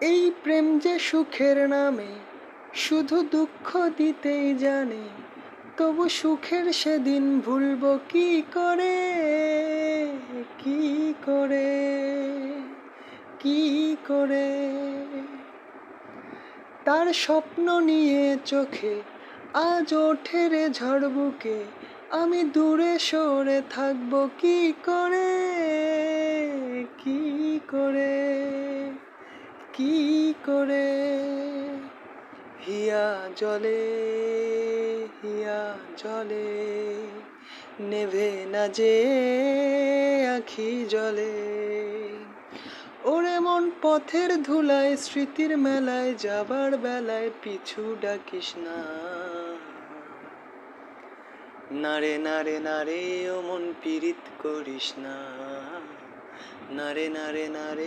এই প্রেম যে সুখের নামে শুধু দুঃখ দিতেই জানে, তবু সুখের সেদিন ভুলবো কি করে, কি করে, কি করে। তার স্বপ্ন নিয়ে চোখে আজ ওঠে রে ঝড় বুকে, আমি দূরে সরে থাকবো কি করে, কি করে, কি করে। হিয়া জলে, হিয়া জলে, নেভে না যে আখি জলে। ওরে মন পথের ধুলায় স্মৃতির মেলায় যাবার বেলায় পিছু ডাকিস না। নারে নারে নারে ও মন পীড়িত করিস না, নারে নারে নারে।